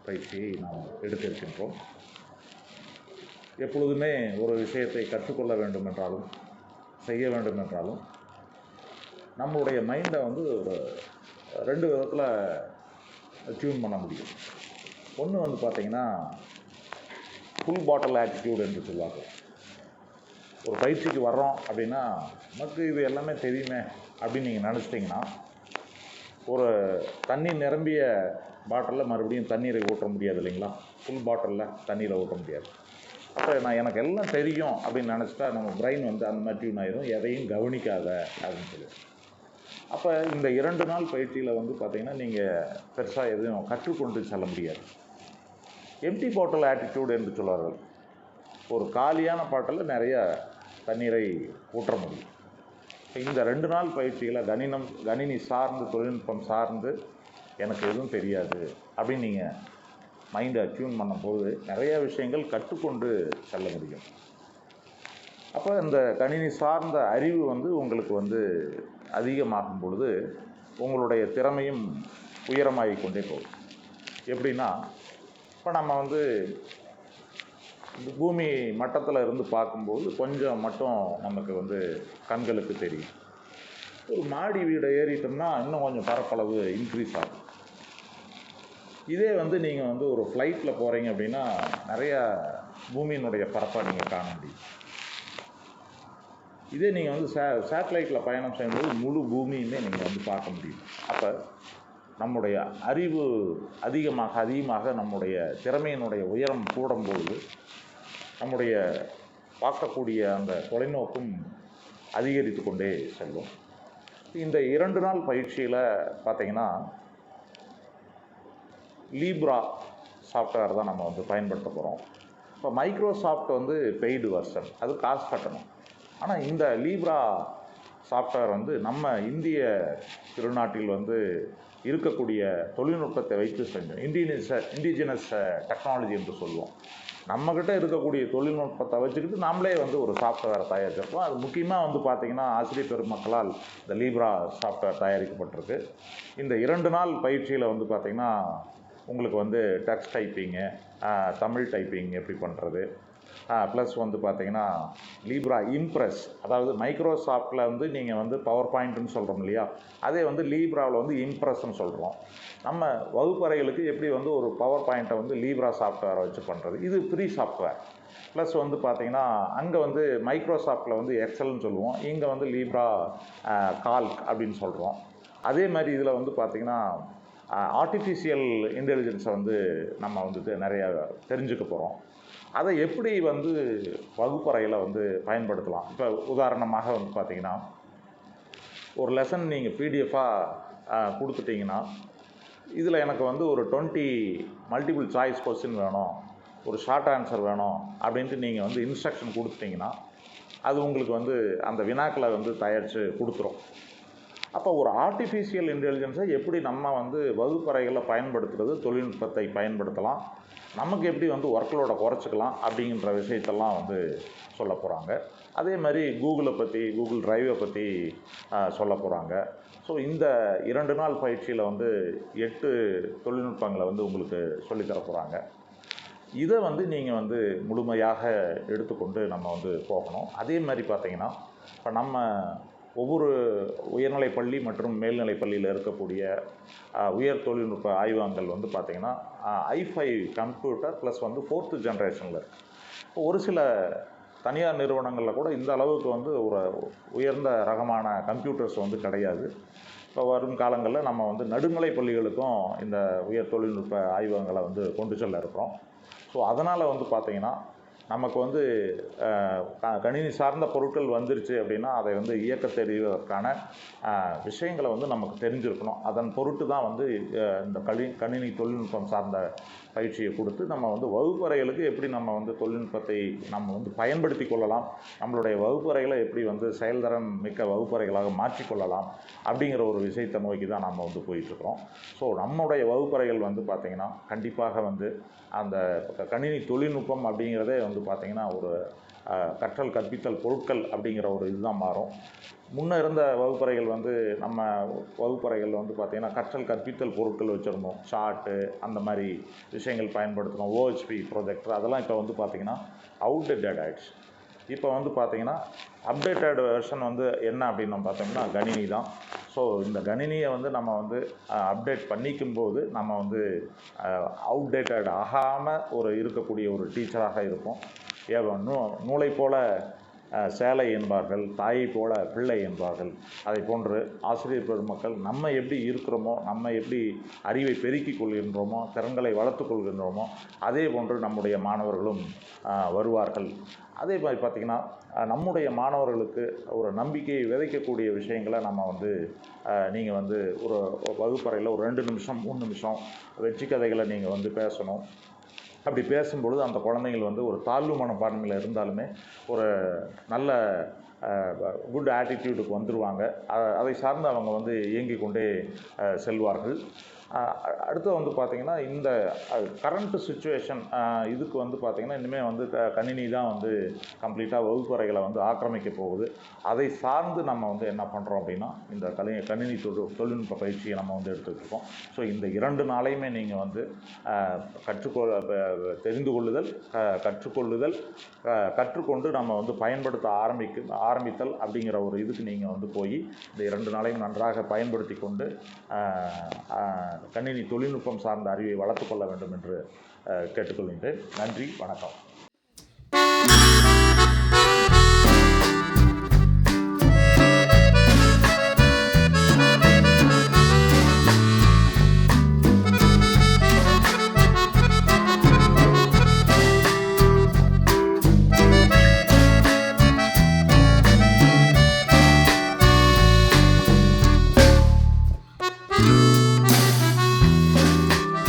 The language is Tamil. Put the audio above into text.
பயிற்சியை நாம் எடுத்திருக்கின்றோம். எப்பொழுதுமே ஒரு விஷயத்தை கற்றுக்கொள்ள வேண்டும் என்றாலும் செய்ய வேண்டும் என்றாலும் நம்மளுடைய மைண்டை வந்து ஒரு 2 விதத்தில் டியூன் பண்ண முடியும். ஒன்று வந்து பார்த்திங்கன்னா ஃபுல் பாட்டில் ஆட்டிடியூட் என்று சொல்லுவாங்க. ஒரு பயிற்சிக்கு வர்றோம் அப்படின்னா நமக்கு இது எல்லாமே தெரியுமே அப்படின்னு நீங்கள் நினச்சிட்டிங்கன்னா ஒரு தண்ணி நிரம்பிய பாட்டிலில் மறுபடியும் தண்ணீரை ஊற்ற முடியாது இல்லைங்களா? ஃபுல் பாட்டிலில் தண்ணீரை ஊற்ற முடியாது. அப்போ எனக்கு எல்லாம் தெரியும் அப்படின்னு நினச்சிட்டா நம்ம பிரெயின் வந்து அந்த மாதிரி டியூன் ஆயிடும், எதையும் கவனிக்காத அப்படின்னு சொல்லுவோம். அப்போ இந்த 2 நாள் பயிற்சியில் வந்து பார்த்திங்கன்னா நீங்கள் பெருசாக எதுவும் கற்றுக்கொண்டு செல்ல முடியாது. எம்டி பாட்டில் ஆட்டிடியூட் என்று சொல்வார்கள். ஒரு காலியான பாட்டில் நிறைய தண்ணீரை ஊற்ற முடியும். இந்த 2 நாள் பயிற்சியில் கணினி சார்ந்து தொழில்நுட்பம் சார்ந்து எனக்கு எதுவும் தெரியாது அப்படின்னு நீங்கள் மைண்டை டியூன் பண்ணும்போது நிறைய விஷயங்கள் கற்றுக்கொண்டு செல்ல முடியும். அப்போ இந்த கணினி சார்ந்த அறிவு வந்து உங்களுக்கு வந்து அதிகமாகும் பொழுது உங்களுடைய திறமையும் உயரமாகிக் கொண்டே போகும். எப்படின்னா, இப்போ நம்ம வந்து பூமி மட்டத்தில் இருந்து பார்க்கும்போது கொஞ்சம் மட்டும் நமக்கு வந்து கண்களுக்கு தெரியும். ஒரு மாடி வீடை ஏறிட்டோம்னா இன்னும் கொஞ்சம் பரப்பளவு இன்க்ரீஸ் ஆகும். இதே வந்து நீங்கள் வந்து ஒரு ஃப்ளைட்டில் போகிறீங்க அப்படின்னா நிறையா பூமியினுடைய பரப்பை நீங்கள் காண முடியும். இதே நீங்கள் வந்து சேட்டலைட்டில் பயணம் செய்யும்போது முழு பூமியுமே நீங்கள் வந்து பார்க்க முடியும். அப்போ நம்முடைய அறிவு அதிகமாக நம்முடைய திறமையினுடைய உயரம் கூடும்பொழுது நம்முடைய பார்க்கக்கூடிய அந்த தொலைநோக்கும் அதிகரித்து கொண்டே செல்லும். இந்த 2 நாள் பயிற்சியில் பார்த்திங்கன்னா லீப்ரா சாஃப்ட்வேர் தான் நம்ம வந்து பயன்படுத்த போகிறோம். இப்போ மைக்ரோசாஃப்ட் வந்து பெய்டு வெர்ஷன், அது காசு கட்டணும். ஆனால் இந்த லீப்ரா சாஃப்ட்வேர் வந்து நம்ம இந்திய திருநாட்டில் வந்து இருக்கக்கூடிய தொழில்நுட்பத்தை வைத்து செஞ்சோம். இண்டிஜினஸ் டெக்னாலஜி என்று சொல்லுவோம். நம்மக்கிட்ட இருக்கக்கூடிய தொழில்நுட்பத்தை வச்சுக்கிட்டு நாமளே வந்து ஒரு சாஃப்ட்வேரை தயாரிச்சிருக்கோம். அது முக்கியமாக வந்து பார்த்திங்கன்னா ஆசிரியர் பெருமக்களால் இந்த லீப்ரா சாஃப்ட்வேர் தயாரிக்கப்பட்டிருக்கு. இந்த 2 நாள் பயிற்சியில் வந்து பார்த்திங்கன்னா உங்களுக்கு வந்து டெக்ஸ்ட் டைப்பிங்கு, தமிழ் டைப்பிங் எப்படி பண்ணுறது, ப்ளஸ் வந்து பார்த்திங்கன்னா லீப்ரா இம்ப்ரெஸ், அதாவது மைக்ரோசாஃப்ட்டில் வந்து நீங்கள் வந்து பவர் பாயிண்ட்டுன்னு சொல்கிறோம் இல்லையா, அதே வந்து லீப்ராவில் வந்து இம்ப்ரெஸ்ன்னு சொல்கிறோம். நம்ம வகுப்பறைகளுக்கு எப்படி வந்து ஒரு பவர் பாயிண்ட்டை வந்து லீப்ரா சாஃப்ட்வேரை வச்சு பண்ணுறது, இது ஃப்ரீ சாஃப்ட்வேர். ப்ளஸ் வந்து பார்த்திங்கன்னா அங்கே வந்து மைக்ரோசாஃப்ட்டில் வந்து எக்ஸல்னு சொல்லுவோம், இங்கே வந்து லீப்ரா கால்க் அப்படின்னு சொல்கிறோம். அதே மாதிரி இதில் வந்து பார்த்திங்கன்னா ஆர்டிஃபிஷியல் இன்டெலிஜென்ஸை வந்து நம்ம வந்து நிறையா தெரிஞ்சுக்க போகிறோம். அதை எப்படி வந்து வகுப்பறையில் வந்து பயன்படுத்தலாம். இப்போ உதாரணமாக வந்து பார்த்திங்கன்னா ஒரு லெசன் நீங்கள் பிடிஎஃபாக கொடுத்துட்டிங்கன்னா இதில் எனக்கு வந்து ஒரு 20 மல்டிபிள் சாய்ஸ் கொஸ்டின் வேணும், ஒரு ஷார்ட் ஆன்சர் வேணும் அப்படின்ட்டு நீங்கள் வந்து இன்ஸ்ட்ரக்ஷன் கொடுத்துட்டிங்கன்னா அது உங்களுக்கு வந்து அந்த வினாக்களை வந்து தயாரித்து கொடுத்துரும். அப்போ ஒரு ஆர்டிஃபிஷியல் இன்டெலிஜென்ஸை எப்படி நம்ம வந்து வகுப்பறைகளில் பயன்படுத்துகிறது, தொழில்நுட்பத்தை பயன்படுத்தலாம், நமக்கு எப்படி வந்து ஒர்க்லோட குறைச்சிக்கலாம் அப்படிங்கிற விஷயத்தெல்லாம் வந்து சொல்ல போகிறாங்க. அதே மாதிரி கூகுளை பற்றி, கூகுள் டிரைவை பற்றி சொல்ல போகிறாங்க. ஸோ இந்த 2 நாள் பயிற்சியில் வந்து 8 தொழில்நுட்பங்களை வந்து உங்களுக்கு சொல்லித்தர போகிறாங்க. இதை வந்து நீங்கள் வந்து முழுமையாக எடுத்துக்கொண்டு நம்ம வந்து போகணும். அதே மாதிரி பார்த்திங்கன்னா இப்போ நம்ம ஒவ்வொரு உயர்நிலைப் பள்ளி மற்றும் மேல்நிலைப் பள்ளியில் இருக்கக்கூடிய உயர் தொழில்நுட்ப ஆய்வகங்கள் வந்து பார்த்திங்கன்னா i5 கம்ப்யூட்டர் ப்ளஸ் வந்து 4th ஜென்ரேஷனில் இருக்குது. இப்போ ஒரு சில தனியார் நிறுவனங்களில் கூட இந்த அளவுக்கு வந்து ஒரு உயர்ந்த ரகமான கம்ப்யூட்டர்ஸ் வந்து கிடையாது. இப்போ வரும் காலங்களில் நம்ம வந்து நடுநிலை பள்ளிகளுக்கும் இந்த உயர் தொழில்நுட்ப ஆய்வகங்களை வந்து கொண்டு செல்ல இருக்கிறோம். ஸோ அதனால் வந்து பார்த்திங்கன்னா நமக்கு வந்து கணினி சார்ந்த பொருட்கள் வந்துருச்சு அப்படின்னா அதை வந்து இயக்க தெரிவதற்கான விஷயங்களை வந்து நமக்கு தெரிஞ்சிருக்கணும். அதன் பொருட்டு தான் வந்து இந்த கணினி தொழில்நுட்பம் சார்ந்த பயிற்சியை கொடுத்து நம்ம வந்து வகுப்பறைகளுக்கு எப்படி நம்ம வந்து தொழில்நுட்பத்தை நம்ம வந்து பயன்படுத்தி கொள்ளலாம், நம்மளுடைய வகுப்பறைகளை எப்படி வந்து செயல்திறன் மிக்க வகுப்பறைகளாக மாற்றிக்கொள்ளலாம் அப்படிங்கிற ஒரு விஷயத்தை நோக்கி தான் நம்ம வந்து போயிட்டுருக்கிறோம். ஸோ நம்முடைய வகுப்பறைகள் வந்து பார்த்திங்கன்னா கண்டிப்பாக வந்து அந்த கணினி தொழில்நுட்பம் அப்படிங்கிறதே வந்து பார்த்திங்கன்னா ஒரு கற்றல் கற்பித்தல் பொருட்கள் அப்படிங்கிற ஒரு இதுதான் மாறும். முன்ன இருந்த வகுப்பறைகள் வந்து நம்ம வகுப்பறைகள் வந்து பார்த்திங்கன்னா கற்றல் கற்பித்தல் பொருட்கள் வச்சுருந்தோம். சார்ட்டு அந்த மாதிரி விஷயங்கள் பயன்படுத்தினோம். ஓஹெச்பி ப்ரொஜெக்டர் அதெல்லாம் இப்போ வந்து பார்த்திங்கன்னா அவுட்டேட்டட் ஆகிடுச்சு. இப்போ வந்து பார்த்திங்கன்னா அப்டேட்டட் வெர்ஷன் வந்து என்ன அப்படின்னு நம்ம பார்த்தோம்னா கணினி தான். ஸோ இந்த கணினியை வந்து நம்ம வந்து அப்டேட் பண்ணிக்கும்போது நம்ம வந்து அவுட்டேட்டட் ஆகாமல் இருக்கக்கூடிய ஒரு டீச்சராக இருப்போம். நூலை போல சேலை என்பார்கள், தாயை போல பிள்ளை என்பார்கள். அதை போன்று ஆசிரியர் பெருமக்கள் நம்ம எப்படி இருக்கிறோமோ, நம்ம எப்படி அறிவை பெருக்கிக் கொள்கின்றோமோ, திறன்களை வளர்த்து கொள்கின்றோமோ, அதே போன்று நம்முடைய மாணவர்களும் வருவார்கள். அதே மாதிரி பார்த்திங்கன்னா நம்முடைய மாணவர்களுக்கு ஒரு நம்பிக்கையை விதைக்கக்கூடிய விஷயங்களை நம்ம வந்து நீங்கள் வந்து ஒரு வகுப்பறையில் ஒரு 2 நிமிஷம் 3 நிமிஷம் வெற்றி கதைகளை நீங்கள் வந்து பேசணும். அப்படி பேசும்பொழுது அந்த குழந்தைகள் வந்து ஒரு தாழ்வு மனப்பான்மையில் இருந்தாலுமே ஒரு நல்ல குட் ஆட்டிடியூடுக்கு வந்துடுவாங்க. அதை சார்ந்து அவங்க வந்து இயங்கிக் கொண்டே செல்வார்கள். அடுத்து வந்து பார்த்திங்கன்னா இந்த கரண்ட் சுச்சுவேஷன் இதுக்கு வந்து பார்த்திங்கன்னா இனிமேல் வந்து கணினி தான் வந்து கம்ப்ளீட்டாக வகுப்பறைகளை வந்து ஆக்கிரமிக்க போகுது. அதை சார்ந்து நம்ம வந்து என்ன பண்ணுறோம் அப்படின்னா இந்த கணினி தொழில்நுட்ப பயிற்சியை நம்ம வந்து எடுத்துக்கிட்டு இருக்கோம். ஸோ இந்த 2 நாளையுமே நீங்கள் வந்து தெரிந்து கொள்ளுதல், கற்றுக்கொள்ளுதல், கற்றுக்கொண்டு நம்ம வந்து பயன்படுத்த ஆரம்பித்தல் அப்படிங்கிற ஒரு இதுக்கு நீங்கள் வந்து போய் இந்த 2 நாளையும் நன்றாக பயன்படுத்தி கொண்டு கணினி தொழில்நுட்பம் சார்ந்த அறிவை வளர்த்து கொள்ள வேண்டும் என்று கேட்டுக்கொள்கின்றேன். நன்றி, வணக்கம்.